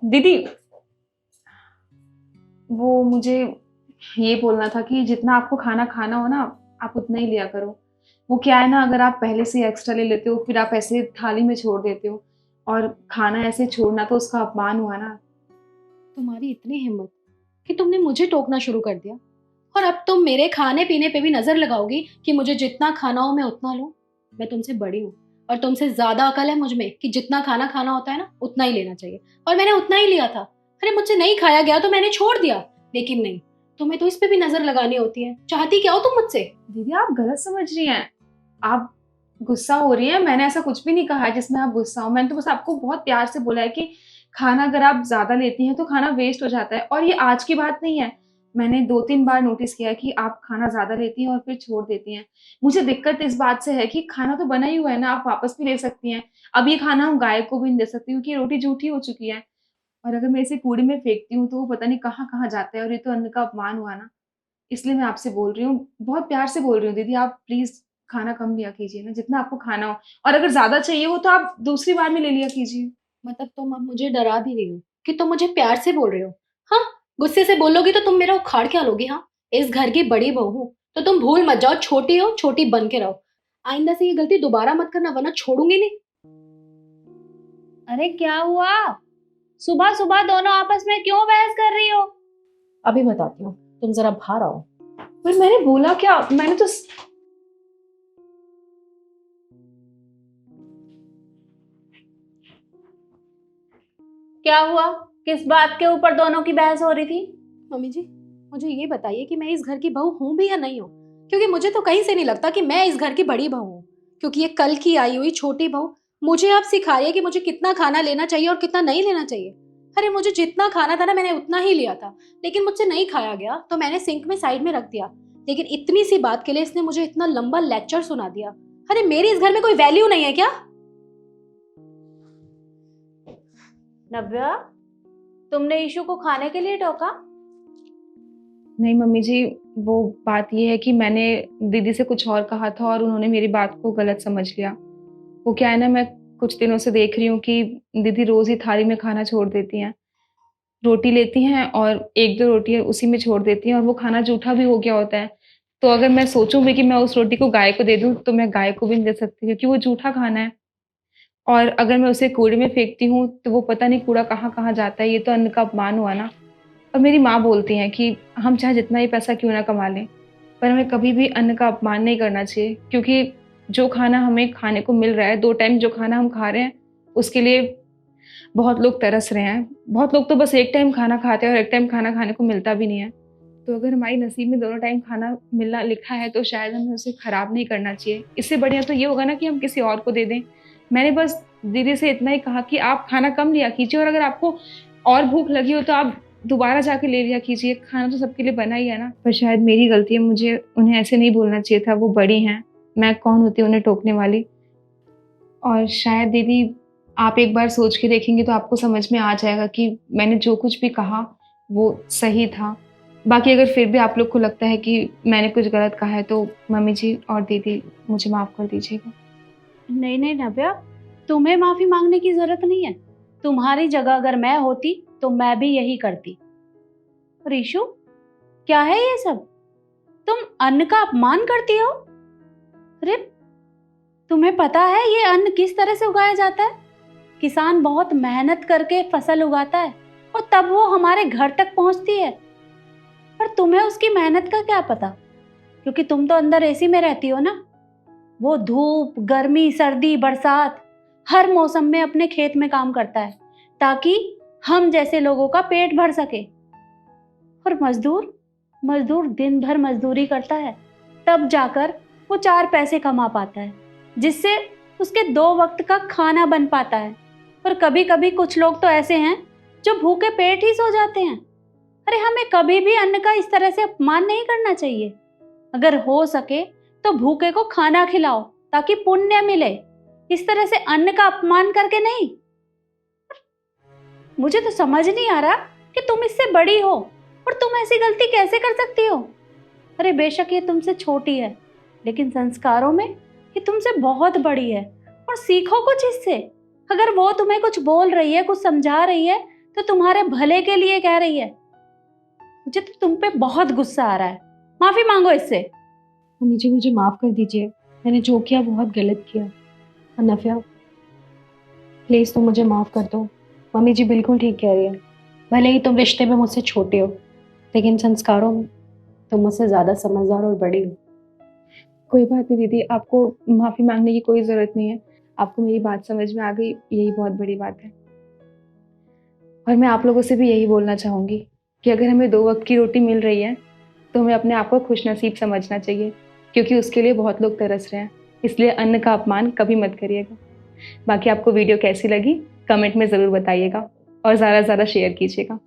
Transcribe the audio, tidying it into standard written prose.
दीदी, वो मुझे ये बोलना था कि जितना आपको खाना खाना हो ना, आप उतना ही लिया करो। वो क्या है ना, अगर आप पहले से एक्स्ट्रा ले लेते हो, फिर आप ऐसे थाली में छोड़ देते हो, और खाना ऐसे छोड़ना तो उसका अपमान हुआ ना। तुम्हारी इतनी हिम्मत कि तुमने मुझे टोकना शुरू कर दिया, और अब तुम मेरे खाने पीने पे भी नजर लगाओगी कि मुझे जितना खाना हो मैं उतना लूं। मैं तुमसे बड़ी हूँ और तुमसे ज्यादा अकल है मुझ में कि जितना खाना खाना होता है ना उतना ही लेना चाहिए, और मैंने उतना ही लिया था। अरे मुझसे नहीं खाया गया तो मैंने छोड़ दिया, लेकिन नहीं, तुम्हें तो इस पे भी नजर लगानी होती है। चाहती क्या हो तुम मुझसे? दीदी, आप गलत समझ रही हैं। आप गुस्सा हो रही हैं। मैंने ऐसा कुछ भी नहीं कहा है जिसमें आप गुस्सा हो। मैंने तो बस आपको बहुत प्यार से बोला है कि खाना अगर आप ज्यादा लेती हैं तो खाना वेस्ट हो जाता है, और ये आज की बात नहीं है। मैंने 2-3 बार नोटिस किया है कि आप खाना ज्यादा लेती हैं और फिर छोड़ देती हैं। मुझे दिक्कत इस बात से है कि खाना तो बना ही हुआ है ना, आप वापस भी ले सकती हैं। अब ये खाना हम गाय को भी नहीं दे सकती क्योंकि ये रोटी जूठी हो चुकी है, और अगर मैं इसे कूड़े में फेंकती हूँ तो वो पता नहीं कहाँ कहाँ जाता है, और ये तो अन्न का अपमान हुआ ना। इसलिए मैं आपसे बोल रही हूँ, बहुत प्यार से बोल रही हूँ। दीदी, आप प्लीज खाना कम लिया कीजिए ना, जितना आपको खाना हो। और अगर ज्यादा चाहिए हो तो आप दूसरी बार में ले लिया कीजिए। मतलब तुम अब मुझे डरा भी रही हो कि तुम मुझे प्यार से बोल रहे हो? हाँ, गुस्से से बोलोगी तो तुम मेरा उखाड़ क्या लोगी? हाँ, इस घर की बड़ी बहू हूं तो तुम भूल मत जाओ, छोटी हो छोटी बन के रहो। आइंदा से ये गलती दोबारा मत करना, वरना छोड़ूंगी नहीं। अरे क्या हुआ? सुबह सुबह दोनों आपस में क्यों बहस कर रही हो? अभी बताती हूँ, तुम जरा बाहर आओ। पर मैंने बोला क्या? मैंने तो क्या हुआ? किस बात के ऊपर दोनों की बहस हो रही थी? मम्मी जी, मुझे ये बताइए कि मैं इस घर की बहू हूं भी या नहीं हूँ, क्योंकि मुझे तो कहीं से नहीं लगता कि मैं इस घर की बड़ी बहू हूँ। क्योंकि ये कल की आई हुई छोटी बहू मुझे अब सिखा रही है कि मुझे कितना खाना लेना चाहिए और कितना नहीं लेना चाहिए। अरे मुझे जितना खाना था ना मैंने उतना ही लिया था, लेकिन मुझसे नहीं खाया गया तो मैंने सिंक में साइड में रख दिया। लेकिन इतनी सी बात के लिए इसने मुझे इतना लंबा लेक्चर सुना दिया। अरे मेरी इस घर में कोई वैल्यू नहीं है क्या? नव्या, तुमने ईशु को खाने के लिए टोका? नहीं मम्मी जी, वो बात ये है कि मैंने दीदी से कुछ और कहा था और उन्होंने मेरी बात को गलत समझ लिया। वो क्या है ना, मैं कुछ दिनों से देख रही हूँ कि दीदी रोज ही थाली में खाना छोड़ देती हैं। रोटी लेती हैं और 1-2 रोटियाँ उसी में छोड़ देती हैं, और वो खाना जूठा भी हो गया होता है। तो अगर मैं सोचूँ भी कि मैं उस रोटी को गाय को दे दूँ, तो मैं गाय को भी नहीं दे सकती क्योंकि वो जूठा खाना है। और अगर मैं उसे कूड़े में फेंकती हूँ, तो वो पता नहीं कूड़ा कहाँ-कहाँ जाता है, ये तो अन्न का अपमान हुआ ना। और मेरी माँ बोलती हैं कि हम चाहे जितना ही पैसा क्यों ना कमा लें, पर हमें कभी भी अन्न का अपमान नहीं करना चाहिए, क्योंकि जो खाना हमें खाने को मिल रहा है, 2 टाइम जो खाना हम खा रहे हैं, उसके लिए बहुत लोग तरस रहे हैं। बहुत लोग तो बस 1 टाइम खाना खाते हैं और 1 टाइम खाना खाने को मिलता भी नहीं है। तो अगर हमारी नसीब में दोनों टाइम खाना मिलना लिखा है, तो शायद हमें उसे खराब नहीं करना चाहिए। इससे बढ़िया तो ये होगा ना कि हम किसी और को दे दें। मैंने बस दीदी से इतना ही कहा कि आप खाना कम लिया कीजिए, और अगर आपको और भूख लगी हो तो आप दोबारा जाके ले लिया कीजिए। खाना तो सबके लिए बना ही है ना। पर शायद मेरी गलती है, मुझे उन्हें ऐसे नहीं बोलना चाहिए था। वो बड़ी हैं, मैं कौन होती हूँ उन्हें टोकने वाली। और शायद दीदी, आप एक बार सोच के देखेंगे तो आपको समझ में आ जाएगा कि मैंने जो कुछ भी कहा वो सही था। बाकी अगर फिर भी आप लोग को लगता है कि मैंने कुछ गलत कहा है, तो मम्मी जी और दीदी मुझे माफ़ कर दीजिएगा। नहीं नहीं नव्या, तुम्हें माफी मांगने की जरूरत नहीं है। तुम्हारी जगह अगर मैं होती तो मैं भी यही करती। रीशु, क्या है ये सब? तुम अन्न का अपमान करती हो? अरे, तुम्हें पता है ये अन्न किस तरह से उगाया जाता है? किसान बहुत मेहनत करके फसल उगाता है और तब वो हमारे घर तक पहुंचती है। पर तुम्हें उसकी मेहनत का क्या पता, क्योंकि तुम तो अंदर एसी में रहती हो ना। वो धूप गर्मी सर्दी बरसात हर मौसम में अपने खेत में काम करता है ताकि हम जैसे लोगों का पेट भर सके। और मजदूर मजदूर दिन भर मजदूरी करता है, तब जाकर वो 4 पैसे कमा पाता है, जिससे उसके 2 वक्त का खाना बन पाता है। पर कभी कभी कुछ लोग तो ऐसे हैं जो भूखे पेट ही सो जाते हैं। अरे हमें कभी भी अन्न का इस तरह से अपमान नहीं करना चाहिए। अगर हो सके तो भूखे को खाना खिलाओ ताकि पुण्य मिले, इस तरह से अन्न का अपमान करके नहीं। मुझे तो समझ नहीं आ रहा कि तुम इससे बड़ी हो और तुम ऐसी गलती कैसे कर सकती हो। अरे बेशक ये तुमसे छोटी है, लेकिन संस्कारों में ये तुमसे बहुत बड़ी है, और सीखो कुछ इससे। अगर वो तुम्हें कुछ बोल रही है कुछ समझा रही है तो तुम्हारे भले के लिए कह रही है। मुझे तो तुम पे बहुत गुस्सा आ रहा है, माफी मांगो इससे। मम्मी जी मुझे माफ़ कर दीजिए, मैंने जो किया बहुत गलत किया। अनफिया प्लीज़ तुम मुझे माफ़ कर दो। मम्मी जी बिल्कुल ठीक कह रही है, भले ही तुम रिश्ते में मुझसे छोटे हो लेकिन संस्कारों में तुम मुझसे ज़्यादा समझदार और बड़ी हो। कोई बात नहीं दीदी, आपको माफ़ी मांगने की कोई ज़रूरत नहीं है। आपको मेरी बात समझ में आ गई, यही बहुत बड़ी बात है। और मैं आप लोगों से भी यही बोलना चाहूँगी कि अगर हमें 2 वक़्त की रोटी मिल रही है तो हमें अपने आप को खुशनसीब समझना चाहिए, क्योंकि उसके लिए बहुत लोग तरस रहे हैं। इसलिए अन्न का अपमान कभी मत करिएगा। बाकी आपको वीडियो कैसी लगी कमेंट में ज़रूर बताइएगा और ज़्यादा से ज़्यादा शेयर कीजिएगा।